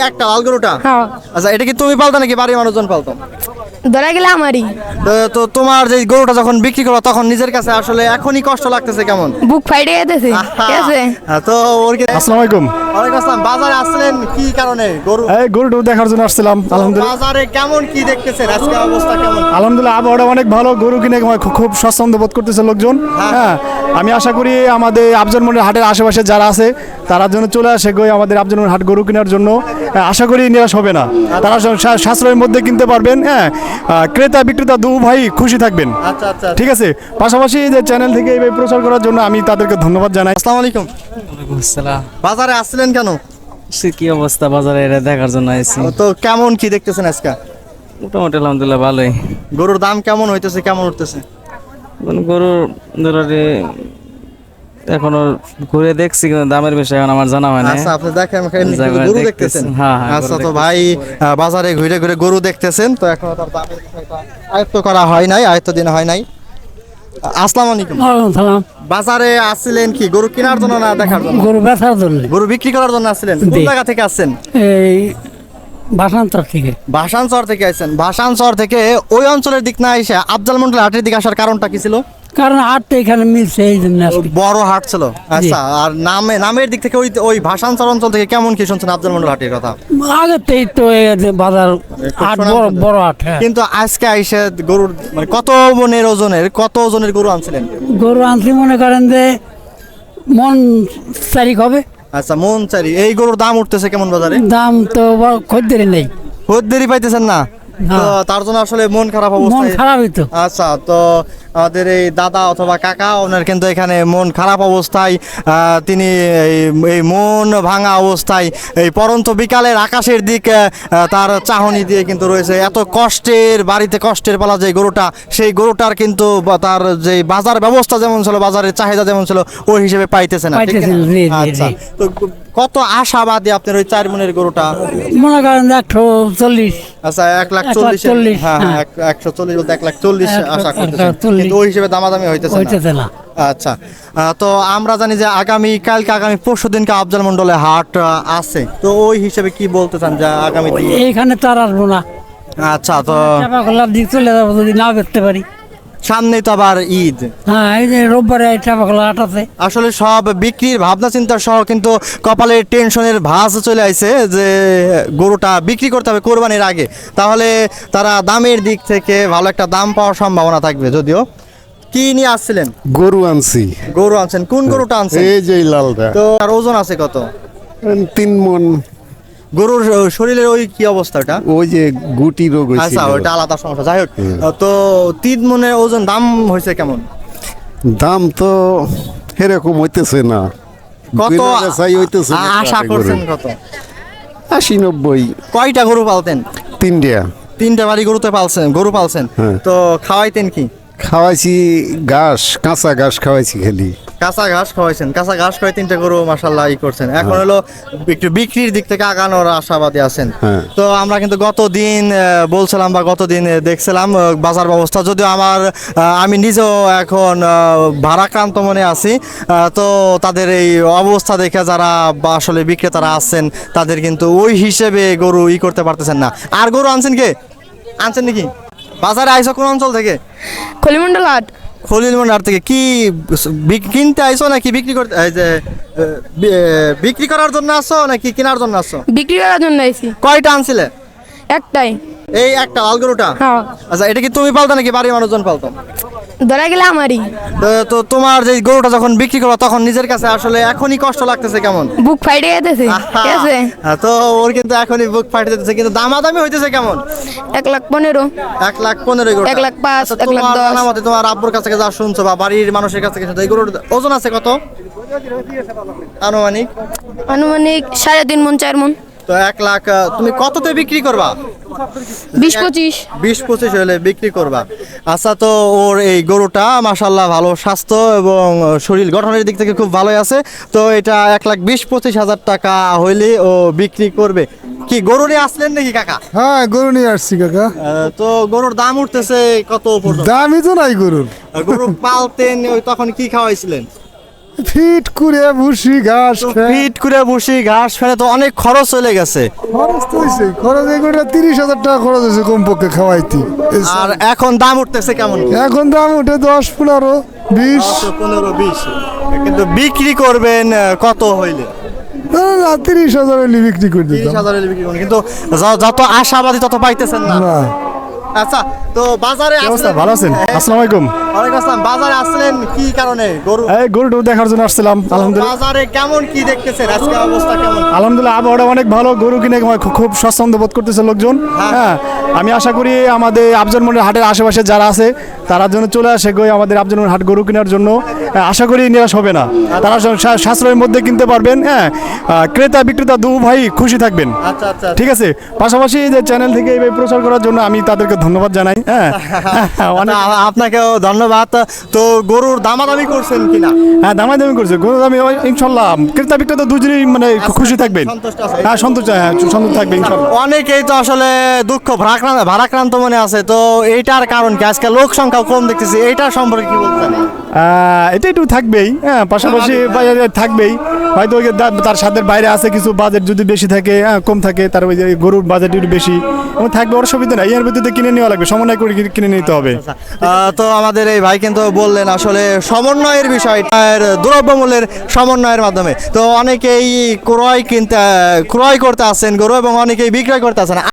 একটা লাল গরুটা? হ্যাঁ। আচ্ছা, এটা কি তুমি পালতো নাকি বাড়ির মানুষজন পালতো? ধরা গেলে আমারই তো তোমার যে গরুটা যখন বিক্রি করো তখন নিজের কাছে আসলে এখনই কষ্ট লাগতেছে কেমন? বুক ফাইটে যেতেছে, ঠিক আছে। তো ওর কি আসসালামু আলাইকুম। ওয়ালাইকুম আসসালাম। বাজারে আসলেন কি কারণে? গরু এই গরুটা দেখার জন্য আসছিলাম। আলহামদুলিল্লাহ, বাজারে কেমন কি দেখতেছেন আজকে অবস্থা কেমন? আলহামদুলিল্লাহ আবহাওয়াটা অনেক ভালো। গরু কিনে খুব স্বচ্ছন্দ বোধ করতেছে লোকজন। হ্যাঁ, আমি আশা করি আমাদের আফজল মন্ডল হাটের আশেপাশে যারা আছে তারা জন্য চলে আসে আমাদের আফজল মন্ডল হাট গরু কেনার জন্য। আশা করি নিরাশ হবে না, তারা সাশ্রয়ের মধ্যে কিনতে পারবেন। হ্যাঁ, ক্রেতা বিক্রেতা দু ভাই খুশি থাকবেন। আচ্ছা আচ্ছা, ঠিক আছে। পাশাপাশি যে চ্যানেল থেকে এইভাবে প্রচার করার জন্য আমি তাদেরকে ধন্যবাদ জানাই। আসসালামু আলাইকুম। আসসালাম। বাজারে আসছিলেন কেন? কি অবস্থা বাজারে এটা দেখার জন্য আইছি। তো কেমন কি দেখতেছেন আজকে? মোটামুটি আলহামদুলিল্লাহ ভালোই। গরুর দাম কেমন হইতেছে, কেমন উঠতেছে? গরুর ধরে এখনো ঘুরে দেখছি কিন্তু দামের বিষয়ে এখন আমার জানা হয় না। আচ্ছা, আপনি দেখেন জায়গায় গরু দেখতেছি। দেখতেছেন? হ্যাঁ, হ্যাঁ, আচ্ছা, গরু তো ভাই বাজারে ঘুরে ঘুরে গরু দেখতেছেন, তো এখনো তার দামের বিষয়টা আয়ত্ত করা হয় নাই, আয়ত্ত দিন হয় নাই। আসসালামু আলাইকুম। সালাম। বাজারে আসছিলেন কি গরু কেনার জন্য না দেখার জন্য? গরু বেচার জন্য গরু বিক্রি করার জন্য আসছিলেন? কোন জি। জায়গা থেকে আসছেন? এই বাসান্তর থেকে। ভাসানচর থেকে আসছেন? ভাসানচর থেকে ওই অঞ্চলের দিক না এসে আফজাল মন্ডল হাটের দিকে আসার কারণটা কি ছিল? কারণ হাট তো এখানে মিলছে এই জন্য আজকে। বড় হাট ছিল। আচ্ছা, আর নামের দিক থেকে ওই ভাসানচর অঞ্চল থেকে কেমন কি শুনছেন আফজাল মন্ডল হাটের কথা? আগেতেই তো এই যে বাজার হাট বড় বড় হাট। হ্যাঁ। কিন্তু আজকে আইসে গরুর মানে কত ওজনের গরু আনছিলেন? গরু আনছি মনে করেন যে মন তারিখ হবে। আচ্ছা, মন চারি। এই গরুর দাম উঠতেছে কেমন বাজারে? দাম তো খদ্দেরি নেই, খদ্দেরি পাইতেছেন না? না। তো তার জন্য আসলে মন খারাপ মন অবস্থা। খারাপই তো। আচ্ছা, তো আমাদের এই দাদা অথবা কাকা ওনার কিন্তু এখানে মন খারাপ অবস্থায় তিনি এই মন ভাঙা অবস্থায় এই পরন্ত বিকালের আকাশের দিক তার চাহনি দিয়ে কিন্তু রয়েছে। এত কষ্টের বাড়িতে কষ্টের পালা যে গরুটা, সেই গরুটার কিন্তু তার যে বাজার ব্যবস্থা যেমন ছিল, বাজারের চাহিদা যেমন ছিল ওই হিসেবে পাইতেছে না, ঠিক পাইতেছে না? না, জি, জি, আচ্ছা, জি। তো কত আশাবাদী আপনার ওই 4 মনের গরুটা? মনে করেন যে 140। আচ্ছা, 1,40,000। 1,40,000, হ্যাঁ, হ্যাঁ। 140 বলতে 1,40,000 আশা করতেছেন, 1,40,000 কিন্তু ওই হিসেবে দামাদামি হইতেছে না। হইতেছে না। আচ্ছা, তো আমরা জানি যে আগামী পরশু দিনকে আফজাল মন্ডলে হাট আছে, তো ওই হিসেবে কি বলতে চান যে আগামী দিন? এইখানে তো আর আসবো না। আচ্ছা, তো চাপা খোলার দিক চলে যাবো যদি না বেচতে পারি। সামনেই তো আবার ঈদ। হ্যাঁ, এই যে রোববারে চাপা খোলা হাট আছে। আসলে সব বিক্রির ভাবনা চিন্তা সহ কিন্তু কপালে টেনশনের ভাঁজ চলে আইছে যে গরুটা বিক্রি করতে হবে কোরবানির আগে, তাহলে তারা দামের দিক থেকে ভালো একটা দাম পাওয়ার সম্ভাবনা থাকবে। যদিও কি নিয়ে আসছিলেন? গরু আনছি। গরু আনছেন? কোন গরুটা আনছেন? এই যে লালটা তো আর ওজন আছে কত? 3 মন। গরুর শরীরের ওই কি অবস্থাটা? ওই যে গুটি রোগ হয়েছিল। আচ্ছা, ওটা আলাদা সমস্যা। যাই হোক, তো 3 মনের ওজন দাম হয়েছে কেমন? দাম তো এরকম হইতেছে না। কত বেচাই হইতেছে না। আশা করছেন কত? 80-90। কয়টা গরু পালতেন? 3টা। 3টা বাড়ি গরু পালছেন। হ্যাঁ। তো খাওয়াইতেন কি? খাওয়াইছি ঘাস, কাঁচা ঘাস খাওয়াইছি খালি। কাঁচা ঘাস খাওয়াইছেন? কাঁচা ঘাস খাওয়াই 3টা গরু মাশাআল্লাহ ই করছেন। এখন হলো একটু বিক্রির দিক থেকে আগানোর আশাবাদী আছেন। হ্যাঁ। তো আমরা কিন্তু গতদিন বলছিলাম বা গতদিন দেখছিলাম বাজার ব্যবস্থা, যদিও আমি নিজেও এখন ভারাক্রান্ত মনে আছি। তো তাদের এই অবস্থা দেখে যারা আসলে বিক্রেতারা আছেন তাদের কিন্তু ওই হিসেবে গরু করতে পারতেছেন না। আর গরু আনছেন নাকি? বাজারে আইসো কোন অঞ্চল থেকে? খলিমন্ডল হাট। খলিলমন্ডল হাট থেকে কি কিনতে আইসো নাকি বিক্রি করতে, এই যে বিক্রি করার জন্য আসছো নাকি কেনার জন্য আসছো? বিক্রি করার জন্য আইছি। কয়টা আনছিলে? একটাই। এই একটা লাল গরুটা? হ্যাঁ। আচ্ছা, এটা কি তুমি পালতো নাকি বাড়ির মানুষজন পালতো? ধরা গেলে আমারই তো তোমার যে গরুটা যখন বিক্রি করো তখন নিজের কাছে আসলে এখনই কষ্ট লাগতেছে কেমন? বুক ফাইটে যেতেছে, ঠিক আছে। তো ওর কিন্তু এখনই বুক ফাটে যেতেছে, কিন্তু দামাদামি হইতেছে কেমন? 1,15,000। 1,15,000 গরু? 1,05,000, আচ্ছা, 1,10,000 তোমার জানা মতে তোমার আব্বুর কাছে যা শুনছো বা বাড়ির মানুষের কাছে শুনছো, এই গরুর ওজন আছে কত আনুমানিক? আনুমানিক 3.5 মন 4 মন। তো 1 লাখ তুমি কততে বিক্রি করবা? 20-25। 20-25 হলে বিক্রি করবা। আচ্ছা, তো ওর এই গরুটা মাশাআল্লাহ ভালো স্বাস্থ্য এবং শরীর গঠনের দিক থেকে খুব ভালোই আছে। তো এটা 1,20,25,000 টাকা হইলে ও বিক্রি করবে। কি গরু নিয়ে আসলেন নাকি কাকা? হ্যাঁ, গরু নিয়ে আসছি কাকা। তো গরুর দাম উঠতেছে কত পর্যন্ত? দামই তো নাই গরুর। গরু পালতেন ওই তখন কি খাওয়াইছিলেন? ফিট করে ভুসি ঘাস ফিট করে বসি ঘাস ফেলে তো অনেক খরচ চলে গেছে। খরচ তো হয়েছে, খরচ এগুলো 30,000 টাকা খরচ হয়েছে কমপক্ষে খাওয়াইতে। আর এখন দাম উঠতেছে কেমন? এখন দাম উঠে 10, 15, 20। 15-20, কিন্তু বিক্রি করবেন কত হইলে? 30,000 হলে বিক্রি করে দিতাম। 30,000 হইলে বিক্রি করবেন, কিন্তু যত আশাবাদী তত পাইতেছেন না। না, আচ্ছা, তো বাজারে কি অবস্থা? আসলেন- ভালো আছেন? আসসালামু আলাইকুম। ওয়ালাইকুম আসসালাম। বাজারে আসলেন কি কারণে? গরু এই গরুটা দেখার জন্য আসছিলাম। আলহামদুলিল্লাহ, বাজারে কেমন কি দেখতেছেন আজকে অবস্থা কেমন? আলহামদুলিল্লাহ আবহাওয়াটা অনেক ভালো, গরু কিনে খুব স্বচ্ছন্দ বোধ করতেছে লোকজন। হ্যাঁ, আমি আশা করি আমাদের আফজল মন্ডল হাটের আশেপাশে যারা আছে তারা যেন চলে আসে আমাদের আফজল মন্ডল হাট গরু কেনার জন্য। আশা করি নিরাশ হবে না, তারা সাশ্রয়ের মধ্যে কিনতে পারবেন। হ্যাঁ, ক্রেতা বিক্রেতা দু ভাই খুশি থাকবেন। আচ্ছা আচ্ছা, ঠিক আছে, পাশাপাশি যে চ্যানেল থেকে এইভাবে প্রচার করার জন্য আমি তাদেরকে ধন্যবাদ জানাই। হ্যাঁ, অনেক আপনাকেও ধন্যবাদ। তো গরুর দামাদামি করছেন কিনা? হ্যাঁ দামাদামি করছে গরু দামি ইনশাল্লাহ ক্রেতা বিক্রেতা দুজনেই মানে খুশি থাকবেন। সন্তুষ্ট আছে? হ্যাঁ সন্তুষ্ট, হ্যাঁ সন্তুষ্ট থাকবে ইনশাল্লাহ। অনেকেই তো আসলে দুঃখ ভারাক্রান্ত মনে আছে, তো এইটার কারণ কি? আজকে লোক সংখ্যা কম দেখতেছি, এইটার সম্পর্কে কি বলতেন? এটা একটু থাকবেই। হ্যাঁ, পাশাপাশি বাজারে থাকবেই, হয়তো ওই যে তার সাধ্যের বাইরে আছে কিছু, বাজেট যদি বেশি থাকে, কম থাকে, তার ওই যে গরুর বাজেট একটু বেশি এবং থাকবে, ওর সুবিধা নাই, এর ভিত্তিতে কিনে নেওয়া লাগবে, সমন্বয় করে কিনে নিতে হবে। তো আমাদের এই ভাই কিন্তু বললেন আসলে সমন্বয়ের বিষয়, দ্রব্যমূল্যের সমন্বয়ের মাধ্যমে। তো অনেকেই ক্রয় করতে আসেন গরু এবং অনেকেই বিক্রয় করতে আসেন।